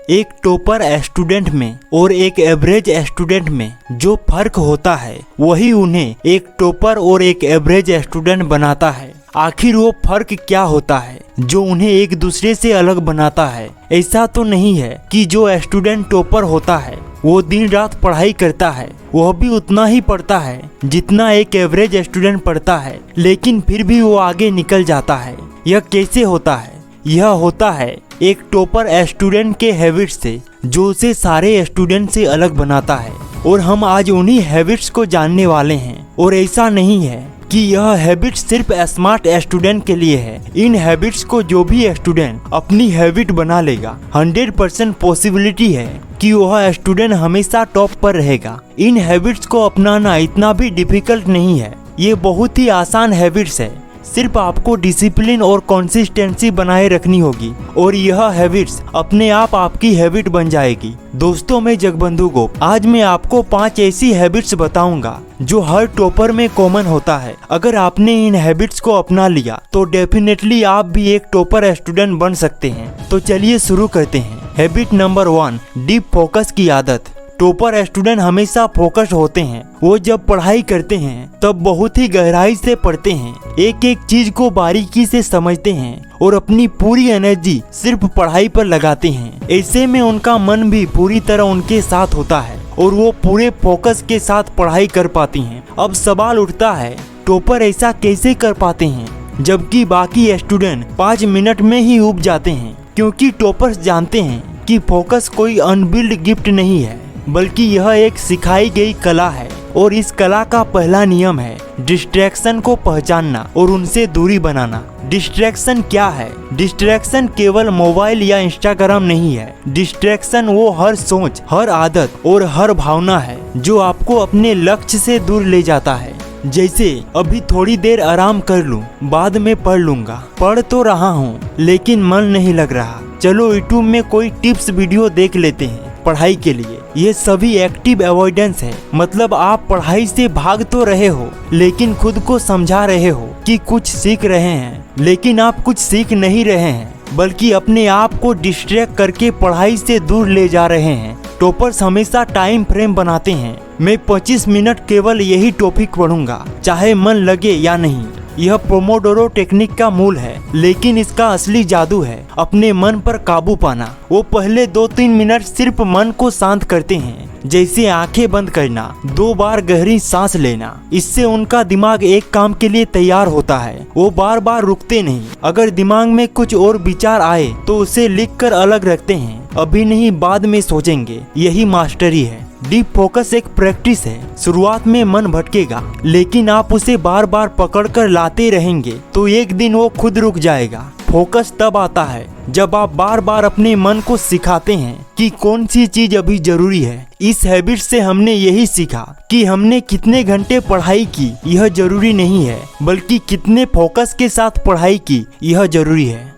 एक topper student में और एक एवरेज स्टूडेंट में जो फर्क होता है वही उन्हें एक टॉपर और एक एवरेज स्टूडेंट बनाता है। आखिर वो फर्क क्या होता है जो उन्हें एक दूसरे से अलग बनाता है? ऐसा तो नहीं है कि जो स्टूडेंट टॉपर होता है वो दिन रात पढ़ाई करता है, वह भी उतना ही पढ़ता है जितना एक एवरेज स्टूडेंट पढ़ता है, लेकिन फिर भी वो आगे निकल जाता है। यह कैसे होता है? यह होता है एक टॉपर स्टूडेंट के हैबिट से जो उसे सारे स्टूडेंट से अलग बनाता है। और हम आज उन्हीं हैबिट्स को जानने वाले हैं। और ऐसा नहीं है कि यह हैबिट सिर्फ स्मार्ट स्टूडेंट के लिए है। इन हैबिट्स को जो भी स्टूडेंट अपनी हैबिट बना लेगा 100% पॉसिबिलिटी है कि वह स्टूडेंट हमेशा टॉप पर रहेगा। इन हैबिट्स को अपनाना इतना भी डिफिकल्ट नहीं है, ये बहुत ही आसान हैबिट्स है। सिर्फ आपको डिसिप्लिन और कंसिस्टेंसी बनाए रखनी होगी और यह हैबिट्स अपने आप आपकी हैबिट बन जाएगी। दोस्तों, मैं जगबंधु गोप, आज मैं आपको 5 ऐसी हैबिट्स बताऊंगा जो हर टॉपर में कॉमन होता है। अगर आपने इन हैबिट्स को अपना लिया तो डेफिनेटली आप भी एक टॉपर स्टूडेंट बन सकते हैं। तो चलिए शुरू करते हैं। हैबिट नंबर 1, डीप फोकस की आदत। टॉपर स्टूडेंट हमेशा फोकस्ड होते हैं। वो जब पढ़ाई करते हैं तब बहुत ही गहराई से पढ़ते हैं, एक एक चीज को बारीकी से समझते हैं और अपनी पूरी एनर्जी सिर्फ पढ़ाई पर लगाते हैं। ऐसे में उनका मन भी पूरी तरह उनके साथ होता है और वो पूरे फोकस के साथ पढ़ाई कर पाती हैं। अब सवाल उठता है, टॉपर ऐसा कैसे कर पाते हैं जबकि बाकी स्टूडेंट 5 मिनट में ही ऊब जाते हैं? क्योंकि टॉपर्स जानते हैं कि फोकस कोई अनबिल्ड गिफ्ट नहीं है, बल्कि यह एक सिखाई गई कला है। और इस कला का पहला नियम है डिस्ट्रैक्शन को पहचानना और उनसे दूरी बनाना। डिस्ट्रैक्शन क्या है? डिस्ट्रैक्शन केवल मोबाइल या इंस्टाग्राम नहीं है। डिस्ट्रैक्शन वो हर सोच, हर आदत और हर भावना है जो आपको अपने लक्ष्य से दूर ले जाता है। जैसे अभी थोड़ी देर आराम कर लूं, बाद में पढ़ लूंगा। पढ़ तो रहा हूं लेकिन मन नहीं लग रहा, चलो यूट्यूब में कोई टिप्स वीडियो देख लेते हैं पढ़ाई के लिए। ये सभी एक्टिव अवॉइडेंस है। मतलब आप पढ़ाई से भाग तो रहे हो लेकिन खुद को समझा रहे हो कि कुछ सीख रहे हैं, लेकिन आप कुछ सीख नहीं रहे हैं, बल्कि अपने आप को डिस्ट्रैक्ट करके पढ़ाई से दूर ले जा रहे हैं। टॉपर्स हमेशा टाइम फ्रेम बनाते हैं। मैं 25 मिनट केवल यही टॉपिक पढ़ूंगा, चाहे मन लगे या नहीं। यह पोमोडोरो टेक्निक का मूल है, लेकिन इसका असली जादू है अपने मन पर काबू पाना। वो पहले 2-3 मिनट सिर्फ मन को शांत करते हैं, जैसे आंखें बंद करना, 2 बार गहरी सांस लेना। इससे उनका दिमाग एक काम के लिए तैयार होता है। वो बार बार रुकते नहीं। अगर दिमाग में कुछ और विचार आए तो उसे लिखकर अलग रखते हैं, अभी नहीं बाद में सोचेंगे। यही मास्टरी है। डीप फोकस एक प्रैक्टिस है। शुरुआत में मन भटकेगा, लेकिन आप उसे बार बार पकड़कर लाते रहेंगे तो एक दिन वो खुद रुक जाएगा। फोकस तब आता है जब आप बार बार अपने मन को सिखाते हैं कि कौन सी चीज अभी जरूरी है। इस हैबिट से हमने यही सीखा कि हमने कितने घंटे पढ़ाई की यह जरूरी नहीं है, बल्कि कितने फोकस के साथ पढ़ाई की यह जरूरी है।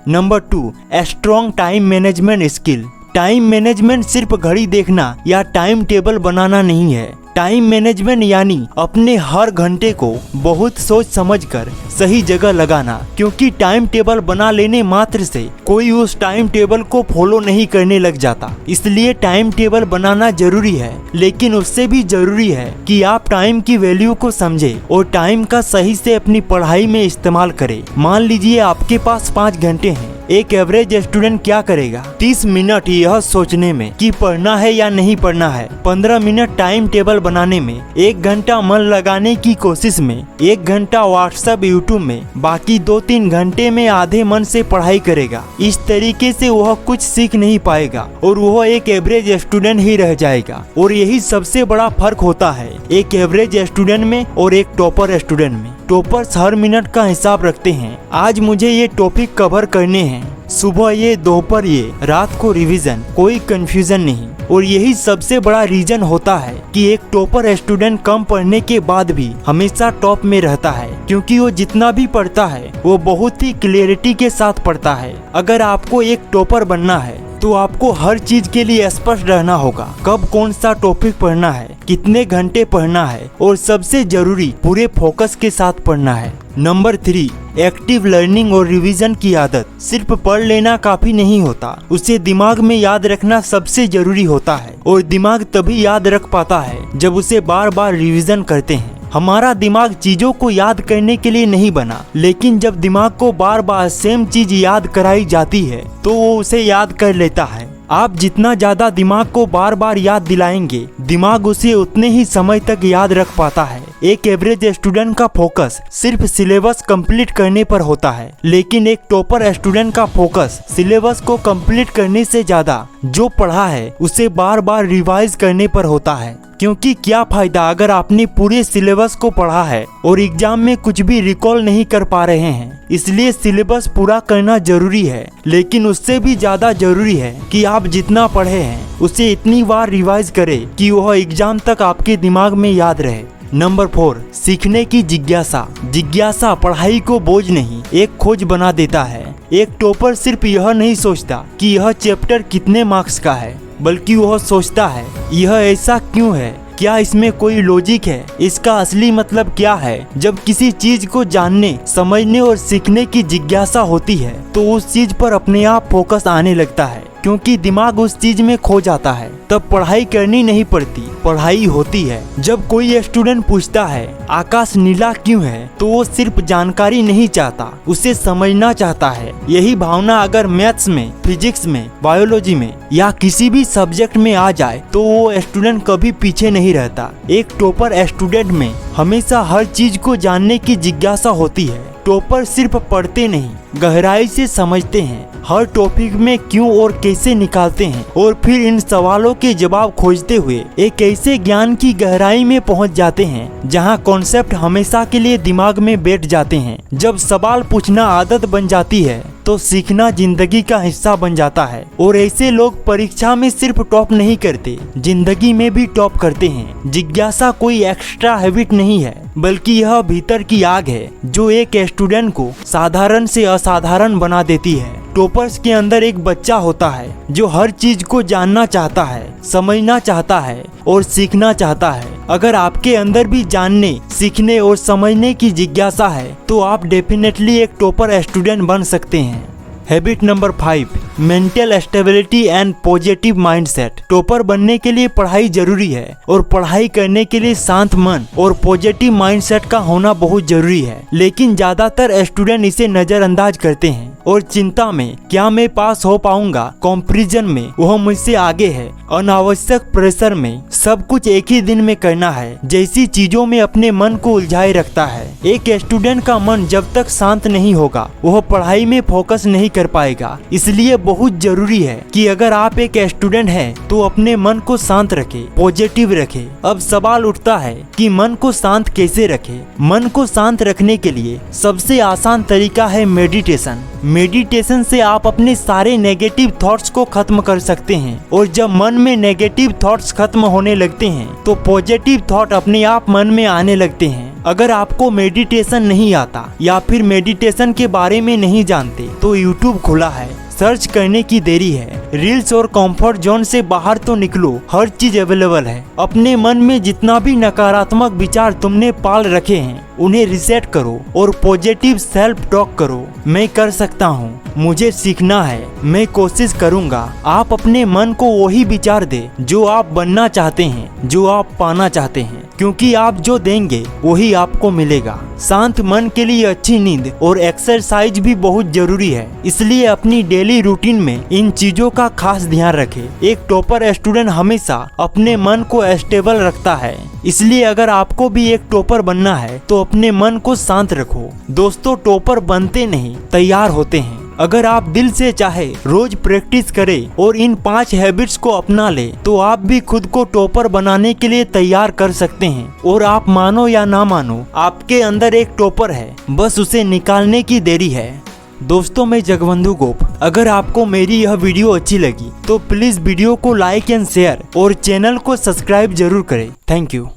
Number 2, strong time management skill. Time management सिर्फ घड़ी देखना या टाइम टेबल बनाना नहीं है। टाइम मैनेजमेंट यानी अपने हर घंटे को बहुत सोच समझकर सही जगह लगाना। क्योंकि टाइम टेबल बना लेने मात्र से कोई उस टाइम टेबल को फॉलो नहीं करने लग जाता। इसलिए टाइम टेबल बनाना जरूरी है, लेकिन उससे भी जरूरी है कि आप टाइम की वैल्यू को समझें और टाइम का सही से अपनी पढ़ाई में इस्तेमाल करें। मान लीजिए आपके पास 5 घंटे हैं। एक एवरेज स्टूडेंट क्या करेगा? 30 मिनट यह सोचने में कि पढ़ना है या नहीं पढ़ना है, 15 मिनट टाइम टेबल बनाने में, 1 घंटा मन लगाने की कोशिश में, 1 घंटा व्हाट्सएप यूट्यूब में, बाकी 2-3 घंटे में आधे मन से पढ़ाई करेगा। इस तरीके से वह कुछ सीख नहीं पाएगा और वह एक एवरेज स्टूडेंट ही रह जाएगा। और यही सबसे बड़ा फर्क होता है एक एवरेज स्टूडेंट में और एक टॉपर स्टूडेंट में। टॉपर्स हर मिनट का हिसाब रखते हैं। आज मुझे ये टॉपिक कवर करने हैं, सुबह ये, दोपहर ये, रात को रिवीजन, कोई कंफ्यूजन नहीं। और यही सबसे बड़ा रीजन होता है कि एक टॉपर स्टूडेंट कम पढ़ने के बाद भी हमेशा टॉप में रहता है, क्योंकि वो जितना भी पढ़ता है वो बहुत ही क्लियरिटी के साथ पढ़ता है। अगर आपको एक टॉपर बनना है तो आपको हर चीज के लिए स्पष्ट रहना होगा। कब कौन सा टॉपिक पढ़ना है, कितने घंटे पढ़ना है और सबसे जरूरी पूरे फोकस के साथ पढ़ना है। नंबर 3, एक्टिव लर्निंग और रिवीजन की आदत। सिर्फ पढ़ लेना काफी नहीं होता, उसे दिमाग में याद रखना सबसे जरूरी होता है। और दिमाग तभी याद रख पाता है जब उसे बार बार रिवीजन करते हैं। हमारा दिमाग चीजों को याद करने के लिए नहीं बना, लेकिन जब दिमाग को बार बार सेम चीज याद कराई जाती है तो वो उसे याद कर लेता है। आप जितना ज्यादा दिमाग को बार बार याद दिलाएंगे, दिमाग उसे उतने ही समय तक याद रख पाता है। एक एवरेज स्टूडेंट का फोकस सिर्फ सिलेबस कंप्लीट करने पर होता है, लेकिन एक टॉपर स्टूडेंट का फोकस सिलेबस को कंप्लीट करने से ज्यादा जो पढ़ा है उसे बार बार रिवाइज करने पर होता है। क्योंकि क्या फायदा अगर आपने पूरे सिलेबस को पढ़ा है और एग्जाम में कुछ भी रिकॉल नहीं कर पा रहे हैं। इसलिए सिलेबस पूरा करना जरूरी है, लेकिन उससे भी ज्यादा जरूरी है कि आप जितना पढ़े हैं उसे इतनी बार रिवाइज करें कि वह एग्जाम तक आपके दिमाग में याद रहे। नंबर 4, सीखने की जिज्ञासा। जिज्ञासा पढ़ाई को बोझ नहीं, एक खोज बना देता है। एक टॉपर सिर्फ यह नहीं सोचता कि यह चैप्टर कितने मार्क्स का है, बल्कि वह सोचता है यह ऐसा क्यों है, क्या इसमें कोई लॉजिक है, इसका असली मतलब क्या है। जब किसी चीज को जानने, समझने और सीखने की जिज्ञासा होती है तो उस चीज पर अपने आप फोकस आने लगता है, क्योंकि दिमाग उस चीज में खो जाता है। तब पढ़ाई करनी नहीं पड़ती, पढ़ाई होती है। जब कोई स्टूडेंट पूछता है आकाश नीला क्यों है, तो वो सिर्फ जानकारी नहीं चाहता, उसे समझना चाहता है। यही भावना अगर मैथ्स में, फिजिक्स में, बायोलॉजी में या किसी भी सब्जेक्ट में आ जाए तो वो स्टूडेंट कभी पीछे नहीं रहता। एक टॉपर स्टूडेंट में हमेशा हर चीज को जानने की जिज्ञासा होती है। टॉपर सिर्फ पढ़ते नहीं, गहराई से समझते हैं, हर टॉपिक में क्यों और कैसे निकालते हैं और फिर इन सवालों के जवाब खोजते हुए एक ऐसे ज्ञान की गहराई में पहुंच जाते हैं जहां कॉन्सेप्ट हमेशा के लिए दिमाग में बैठ जाते हैं। जब सवाल पूछना आदत बन जाती है तो सीखना जिंदगी का हिस्सा बन जाता है। और ऐसे लोग परीक्षा में सिर्फ टॉप नहीं करते, जिंदगी में भी टॉप करते हैं। जिज्ञासा कोई एक्स्ट्रा हैबिट नहीं है, बल्कि यह भीतर की आग है जो एक स्टूडेंट को साधारण से असाधारण बना देती है। टॉपर्स के अंदर एक बच्चा होता है जो हर चीज को जानना चाहता है, समझना चाहता है और सीखना चाहता है। अगर आपके अंदर भी जानने, सीखने और समझने की जिज्ञासा है तो आप डेफिनेटली एक टॉपर स्टूडेंट बन सकते हैं। Habit number 5, mental stability and positive mindset. Topper बनने के लिए पढ़ाई जरूरी है और पढ़ाई करने के लिए शांत मन और पॉजिटिव माइंडसेट का होना बहुत जरूरी है। लेकिन ज्यादातर स्टूडेंट इसे नजरअंदाज करते हैं और चिंता में, क्या मैं पास हो पाऊंगा, कंपैरिजन में वह मुझसे आगे है, अनावश्यक प्रेशर में सब कुछ एक ही दिन में करना है जैसी चीजों में अपने मन को उलझाए रखता है। एक स्टूडेंट का मन जब तक शांत नहीं होगा वह पढ़ाई में फोकस नहीं कर पाएगा। इसलिए बहुत जरूरी है कि अगर आप एक स्टूडेंट हैं तो अपने मन को शांत रखें, पॉजिटिव रखें। अब सवाल उठता है कि मन को शांत कैसे रखें। मन को शांत रखने के लिए सबसे आसान तरीका है मेडिटेशन। मेडिटेशन से आप अपने सारे नेगेटिव थॉट्स को खत्म कर सकते हैं और जब मन में नेगेटिव थॉट्स खत्म होने लगते हैं तो पॉजिटिव थॉट अपने आप मन में आने लगते हैं। अगर आपको मेडिटेशन नहीं आता या फिर मेडिटेशन के बारे में नहीं जानते तो यूट्यूब खुला है, सर्च करने की देरी है। रील्स और कंफर्ट जोन से बाहर तो निकलो, हर चीज अवेलेबल है। अपने मन में जितना भी नकारात्मक विचार तुमने पाल रखे हैं उन्हें रिसेट करो और पॉजिटिव सेल्फ टॉक करो। मैं कर सकता हूँ, मुझे सीखना है, मैं कोशिश करूँगा। आप अपने मन को वही विचार दे जो आप बनना चाहते हैं, जो आप पाना चाहते हैं, क्योंकि आप जो देंगे वही आपको मिलेगा। शांत मन के लिए अच्छी नींद और एक्सरसाइज भी बहुत जरूरी है, इसलिए अपनी डेली रूटीन में इन चीजों का खास ध्यान रखें। एक टॉपर स्टूडेंट हमेशा अपने मन को स्टेबल रखता है, इसलिए अगर आपको भी एक टॉपर बनना है तो अपने मन को शांत रखो। दोस्तों, टॉपर बनते नहीं, तैयार होते हैं। अगर आप दिल से चाहे रोज प्रैक्टिस करें और इन 5 हैबिट्स को अपना ले तो आप भी खुद को टॉपर बनाने के लिए तैयार कर सकते हैं। और आप मानो या ना मानो, आपके अंदर एक टॉपर है, बस उसे निकालने की देरी है। दोस्तों, मैं जगबंधु गोप। अगर आपको मेरी यह वीडियो अच्छी लगी तो प्लीज वीडियो को लाइक एंड शेयर और चैनल को सब्सक्राइब जरूर करें। Thank you.